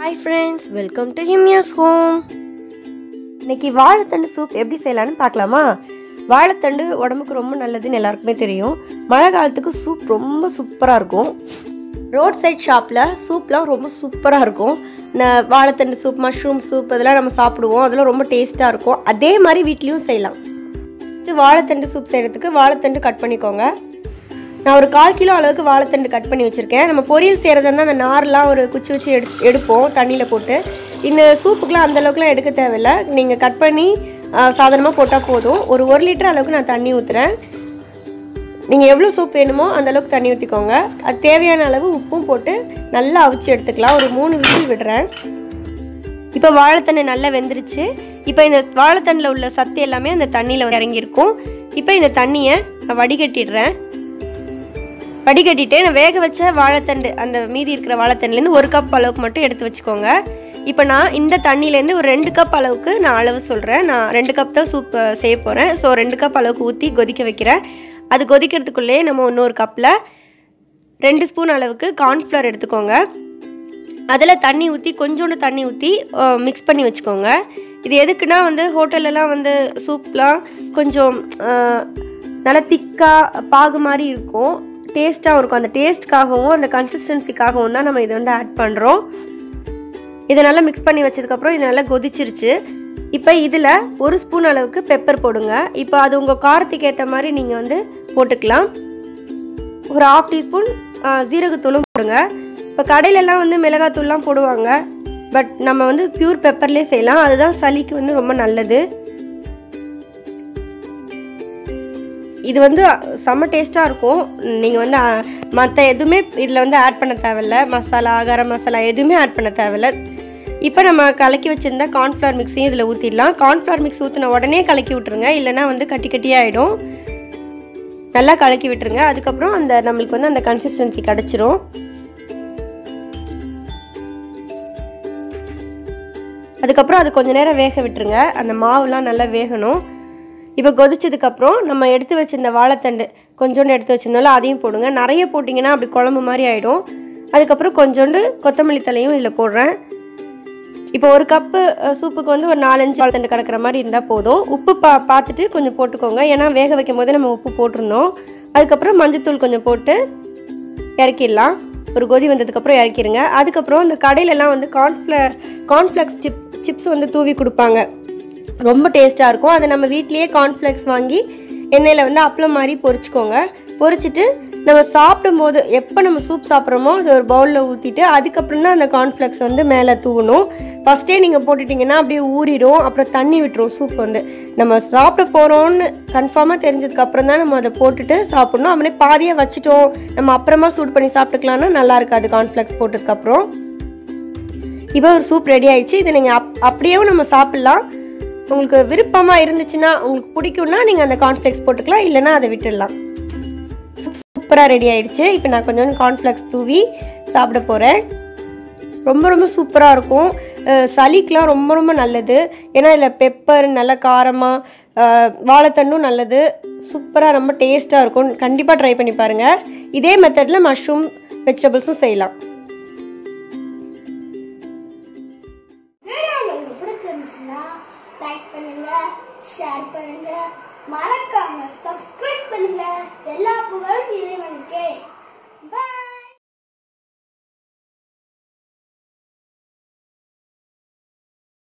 Hi friends, welcome to Himya's home. இன்னைக்கு வாழைத்தண்டு soup எப்படி செய்யலாம்னு பார்க்கலாமா? வாழைத்தண்டு உடம்புக்கு ரொம்ப நல்லதுன்னு எல்லாருக்குமே தெரியும். மழை காலத்துக்கு சூப் ரொம்ப சூப்பராக இருக்கும். ரோட் சைட் ஷாப்பில் சூப்லாம் ரொம்ப சூப்பராக இருக்கும். வாழைத்தண்டு சூப், மஷ்ரூம் சூப் அதெல்லாம் நம்ம சாப்பிடுவோம். அதெல்லாம் ரொம்ப டேஸ்ட்டாக இருக்கும். அதே மாதிரி வீட்லேயும் செய்யலாம். வாழைத்தண்டு சூப் செய்கிறதுக்கு வாழைத்தண்டு கட் பண்ணிக்கோங்க. நான் ஒரு 1/4 கிலோ அளவுக்கு வாழைத்தண்டு கட் பண்ணி வச்சுருக்கேன். நம்ம பொரியல் செய்கிறதா இருந்தால் அந்த நார்லாம் ஒரு குச்சி வச்சு எடுப்போம் தண்ணியில் போட்டு. இந்த சூப்புக்கெலாம் அந்தளவுக்குலாம் எடுக்க தேவையில்லை. நீங்கள் கட் பண்ணி சாதாரணமாக போட்டால் போதும். ஒரு 1 லிட்டர் அளவுக்கு நான் தண்ணி ஊற்றுறேன். நீங்கள் எவ்வளோ சூப் வேணுமோ அந்தளவுக்கு தண்ணி ஊற்றிக்கோங்க. அது தேவையான அளவு உப்பும் போட்டு நல்லா அவிச்சு எடுத்துக்கலாம். ஒரு 3 விசில் விடுறேன். இப்போ வாழைத்தண்டு நல்லா வெந்துருச்சு. இப்போ இந்த வாழைத்தண்டில் உள்ள சத்து எல்லாமே அந்த தண்ணியில் இறங்கியிருக்கும். இப்போ இந்த தண்ணியை நான் வடிகட்டிடுறேன். வடிகட்டிட்டு நான் வேக வச்ச வாழைத்தண்டு, அந்த மீதி இருக்கிற வாழைத்தண்டுலேருந்து 1 கப் அளவுக்கு மட்டும் எடுத்து வச்சுக்கோங்க. இப்போ நான் இந்த தண்ணியிலேருந்து ஒரு 2 கப் அளவுக்கு நான் அளவு சொல்கிறேன். நான் 2 கப் தான் சூப் செய்ய போகிறேன். ஸோ 2 கப் அளவுக்கு ஊற்றி கொதிக்க வைக்கிறேன். அது கொதிக்கிறதுக்குள்ளேயே நம்ம இன்னொரு கப்பில் 2 ஸ்பூன் அளவுக்கு கார்ன்ஃப்ளவர் எடுத்துக்கோங்க. அதில் தண்ணி ஊற்றி கொஞ்சோண்டு தண்ணி ஊற்றி மிக்ஸ் பண்ணி வச்சுக்கோங்க. இது எதுக்குன்னா ஹோட்டல்லலாம் சூப்லாம் கொஞ்சம் நல்லா திக்காக பாகு மாதிரி இருக்கும், டேஸ்ட்டாகவும் இருக்கும். அந்த டேஸ்ட்டுக்காகவும் அந்த கன்சிஸ்டன்சிக்காகவும் தான் நம்ம இதை ஆட் பண்ணுறோம். இதை நல்லா மிக்ஸ் பண்ணி வச்சதுக்கப்புறம் இது நல்லா கொதிச்சிருச்சு. இப்போ இதில் 1 ஸ்பூன் அளவுக்கு பெப்பர் போடுங்க. இப்போ அது உங்கள் காரத்துக்கு ஏற்ற மாதிரி நீங்கள் போட்டுக்கலாம். ஒரு 1/2 டீஸ்பூன் ஜீரகத்தூளும் போடுங்க. இப்போ கடையிலலாம் மிளகாத்தூள்லாம் போடுவாங்க. பட் நம்ம பியூர் பெப்பர்லேயே செய்யலாம். அதுதான் சளிக்கு ரொம்ப நல்லது. இது செம்ம டேஸ்ட்டாக இருக்கும். நீங்கள் மற்ற எதுவுமே இதில் ஆட் பண்ண தேவையில்ல. மசாலா, கரம் மசாலா எதுவுமே ஆட் பண்ண தேவையில்ல. இப்போ நம்ம கலக்கி வச்சுருந்தா கார்ன்ஃப்ளவர் மிக்ஸையும் இதில் ஊற்றிடலாம். கார்ன்ஃப்ளவர் மிக்ஸ் ஊற்றின உடனே கலக்கி விட்டுருங்க, இல்லைனா கட்டி கட்டியாகிடும். நல்லா கலக்கி விட்டுருங்க. அதுக்கப்புறம் நம்மளுக்கு அந்த கன்சிஸ்டன்சி கிடச்சிரும். அதுக்கப்புறம் அது கொஞ்சம் நேரம் வேக விட்டுருங்க. அந்த மாவுலாம் நல்லா வேகணும். இப்போ கொதிச்சதுக்கப்புறம் நம்ம எடுத்து வச்சிருந்த வாழைத்தண்டு கொஞ்சோண்டு எடுத்து வச்சிருந்தோம்ல, அதையும் போடுங்க. நிறைய போட்டிங்கன்னா அப்படி குழம்பு மாதிரி ஆகிடும். அதுக்கப்புறம் கொஞ்சோண்டு கொத்தமல்லி தலையும் இதில் போடுறேன். இப்போ 1 கப்பு சூப்புக்கு ஒரு 4-5 வாழைத்தண்டு கிடக்கிற மாதிரி இருந்தால் போதும். உப்பு பார்த்துட்டு கொஞ்சம் போட்டுக்கோங்க. ஏன்னா வேக வைக்கும் போது நம்ம உப்பு போட்டிருந்தோம். அதுக்கப்புறம் மஞ்சத்தூள் கொஞ்சம் போட்டு இறக்கிடலாம். ஒரு கொதி வந்ததுக்கப்புறம் இறக்கிடுங்க. அதுக்கப்புறம் இந்த கடையிலலாம் கார்ன்ஃப்ளெக்ஸ் சிப்ஸ் தூவி கொடுப்பாங்க. ரொம்ப டேஸ்ட்டாக இருக்கும். அதை நம்ம வீட்லேயே கார்ன்ஃப்ளெக்ஸ் வாங்கி எண்ணெயில் அப்பளம் மாதிரி பொரிச்சுக்கோங்க. பொரிச்சிட்டு நம்ம சாப்பிடும்போது எப்போ நம்ம சூப் சாப்பிட்றோமோ அது ஒரு பவுலில் ஊற்றிட்டு அதுக்கப்புறம் தான் அந்த கார்ன்ஃப்ளெக்ஸ் மேலே தூவணும். ஃபஸ்ட்டே நீங்கள் போட்டுட்டிங்கன்னா அப்படியே ஊறிடும். அப்புறம் தண்ணி விட்டுரும். சூப் நம்ம சாப்பிட போகிறோன்னு கன்ஃபார்மாக தெரிஞ்சதுக்கப்புறம் தான் நம்ம அதை போட்டுட்டு சாப்பிட்ணும். அப்படியே பாதியாக வச்சுட்டோம் நம்ம அப்புறமா சூட் பண்ணி சாப்பிட்டுக்கலான்னா நல்லா இருக்காது கார்ன்ஃப்ளெக்ஸ் போட்டதுக்கப்புறம். இப்போ ஒரு சூப் ரெடி ஆயிடுச்சு. இதை நீங்கள் அப்படியேவும் நம்ம சாப்பிட்லாம். உங்களுக்கு விருப்பமாக இருந்துச்சுன்னா, உங்களுக்கு பிடிக்கும்னா நீங்கள் அந்த கார்ன்ஃப்ளெக்ஸ் போட்டுக்கலாம், இல்லைனா அதை விட்டுடலாம். சூப்பராக ரெடி ஆகிடுச்சு. இப்போ நான் கொஞ்சம் கார்ன்ஃப்ளெக்ஸ் தூவி சாப்பிட போகிறேன். ரொம்ப ரொம்ப சூப்பராக இருக்கும். சளிக்கெலாம் ரொம்ப ரொம்ப நல்லது. ஏன்னா இதில் பெப்பர் நல்லா காரமாக, வாழைத்தண்டும் நல்லது. சூப்பராக ரொம்ப டேஸ்ட்டாக இருக்கும். கண்டிப்பாக ட்ரை பண்ணி பாருங்கள். இதே மெத்தடில் மஷ்ரூம் வெஜிடபிள்ஸும் செய்யலாம். லைக் பண்ணுங்க, ஷேர் பண்ணுங்க, மறக்காம சப்ஸ்கிரைப் பண்ணுங்க. எல்லா புகழும் இறைவனுக்கே.